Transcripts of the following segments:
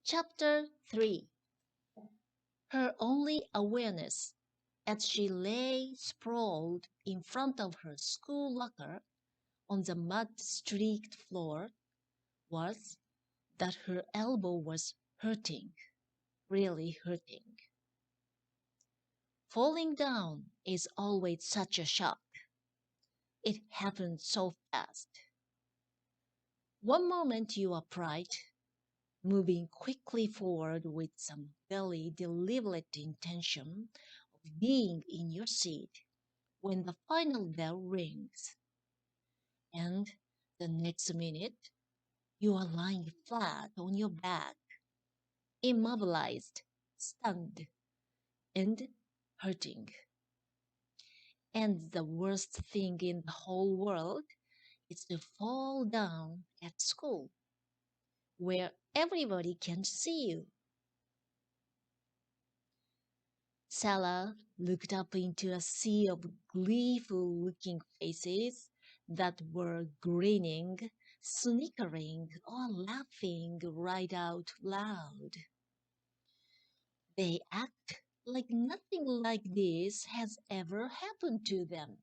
Chapter 3. Her only awareness, as she lay sprawled in front of her school locker on the mud-streaked floor, was that her elbow was hurting, really hurting. Falling down is always such a shock. It happened so fast. One moment you are bright, moving quickly forward with some very deliberate intention of being in your seat when the final bell rings. And the next minute, you are lying flat on your back, immobilized, stunned, and hurting. And the worst thing in the whole world is to fall down at school, where everybody can see you. Sara looked up into a sea of gleeful-looking faces that were grinning, snickering, or laughing right out loud. They act like nothing like this has ever happened to them.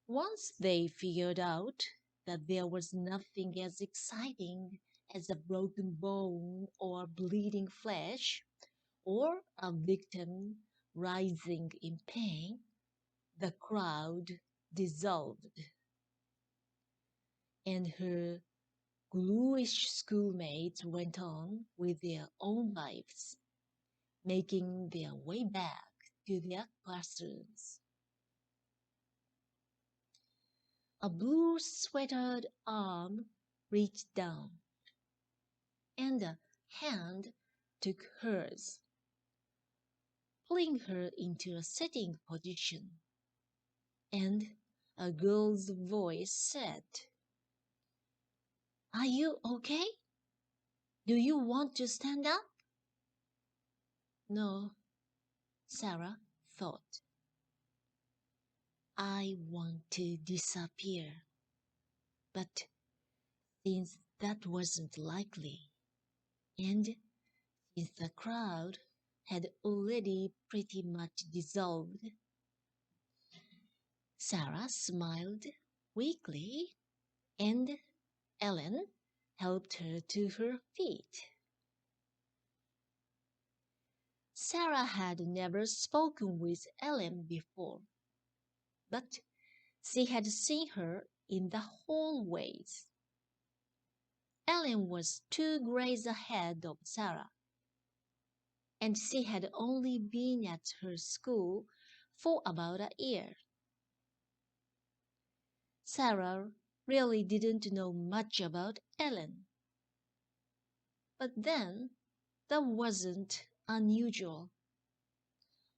Once they figured out that there was nothing as exciting as a broken bone or bleeding flesh, or a victim writhing in pain, the crowd dissolved, and her bluish schoolmates went on with their own lives, making their way back to their classrooms. A blue sweatered arm reached down, and a hand took hers, pulling her into a sitting position, and a girl's voice said, "Are you okay? Do you want to stand up?" No, Sara thought. I want to disappear. But since that wasn't likely, and since the crowd had already pretty much dissolved, Sara smiled weakly, and Ellen helped her to her feet. Sara had never spoken with Ellen before, but she had seen her in the hallways. Ellen was 2 grades ahead of Sara, and she had only been at her school for about a year. Sara really didn't know much about Ellen. But then, that wasn't unusual.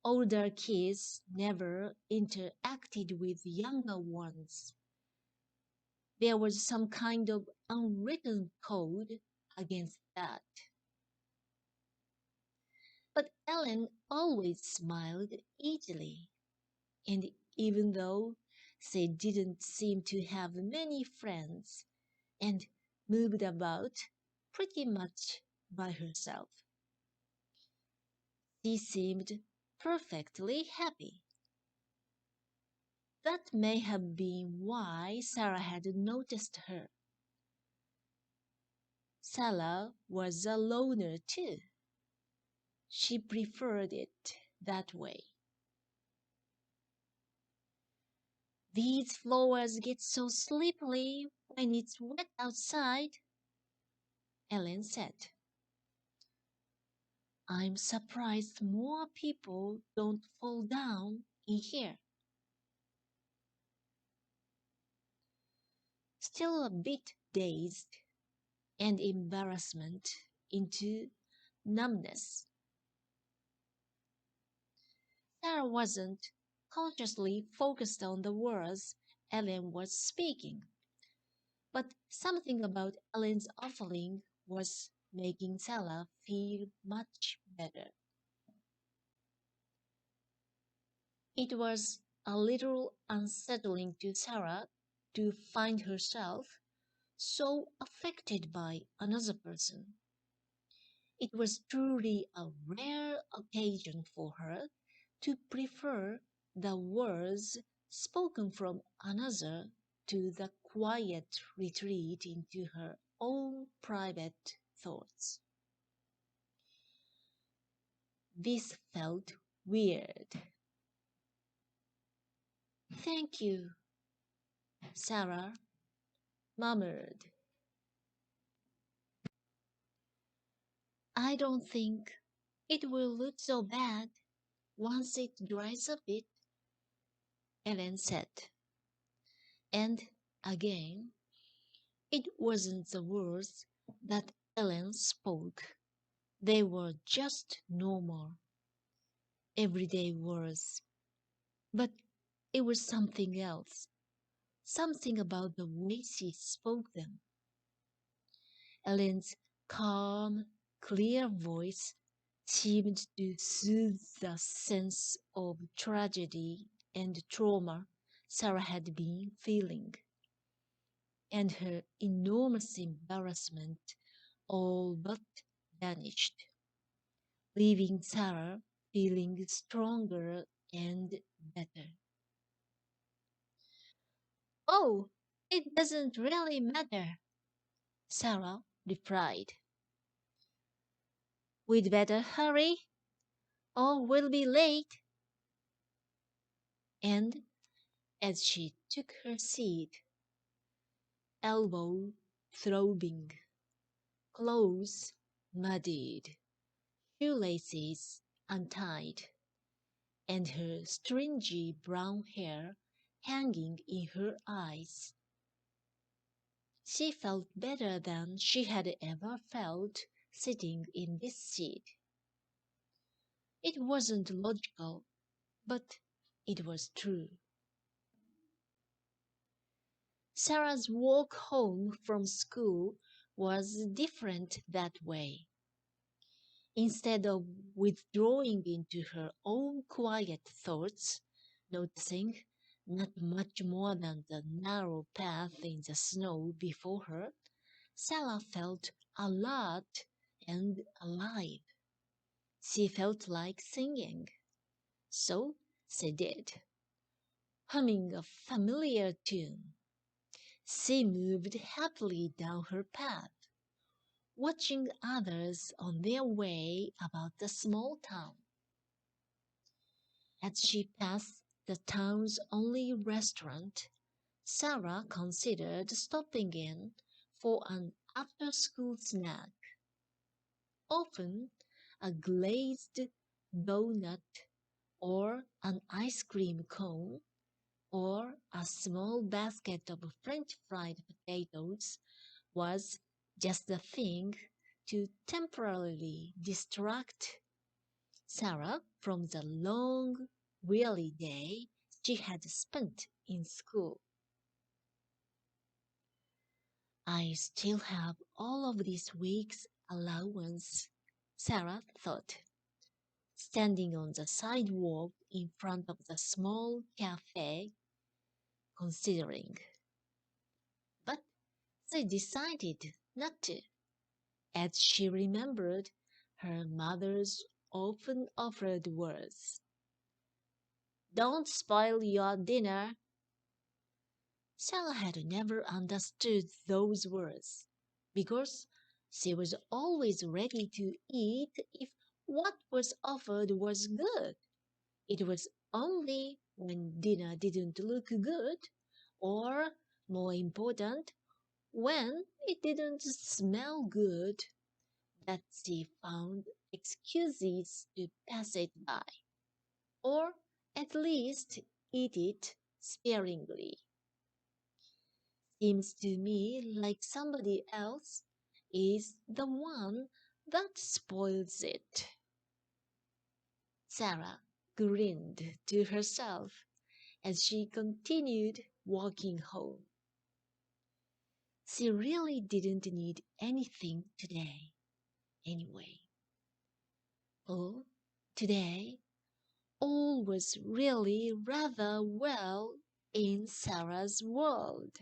Older kids never interacted with younger ones. There was some kind of unwritten code against that. But Ellen always smiled easily, and even though she didn't seem to have many friends and moved about pretty much by herself, she seemed perfectly happy. That may have been why Sara had noticed her. Sara was a loner too. She preferred it that way. These floors get so slippery when it's wet outside, Ellen said. I'm surprised more people don't fall down in here. Still a bit dazed and embarrassment into numbness. Sara wasn't consciously focused on the words Ellen was speaking, but something about Ellen's offering was making Sara feel much better. It was a little unsettling to Sara to find herself so affected by another person. It was truly a rare occasion for her to prefer the words spoken from another to the quiet retreat into her own private thoughts. This felt weird. "Thank you," Sara murmured. "I don't think it will look so bad once it dries a bit," Ellen said. And again, it wasn't the words that Ellen spoke. They were just normal, everyday words. But it was something else, something about the way she spoke them. Ellen's calm, clear voice seemed to soothe the sense of tragedy and trauma Sara had been feeling, and her enormous embarrassment all but vanished, leaving Sara feeling stronger and better. "Oh, it doesn't really matter," Sara replied. "We'd better hurry, or we'll be late." And as she took her seat, elbow throbbing, clothes muddied, shoelaces untied, and her stringy brown hair hanging in her eyes, she felt better than she had ever felt sitting in this seat. It wasn't logical, but it was true. Sarah's walk home from school was different that way. Instead of withdrawing into her own quiet thoughts, noticing not much more than the narrow path in the snow before her, Sarah felt alert and alive. She felt like singing. So she did, humming a familiar tune. She moved happily down her path, watching others on their way about the small town. As she passed the town's only restaurant, Sarah considered stopping in for an after-school snack. Often a glazed donut or an ice cream cone or a small basket of French fried potatoes was just the thing to temporarily distract Sarah from the long, weary day she had spent in school. "I still have all of this week's allowance," Sarah thought, standing on the sidewalk in front of the small cafe, considering. But she decided not to, as she remembered her mother's often offered words. "Don't spoil your dinner." Sarah had never understood those words, because she was always ready to eat if what was offered was good. It was only when dinner didn't look good, or, more important, when it didn't smell good, that she found excuses to pass it by, or at least eat it sparingly. Seems to me like somebody else is the one that spoils it. Sarah grinned to herself as she continued walking home. She really didn't need anything today, anyway. Oh, today all was really rather well in Sarah's world.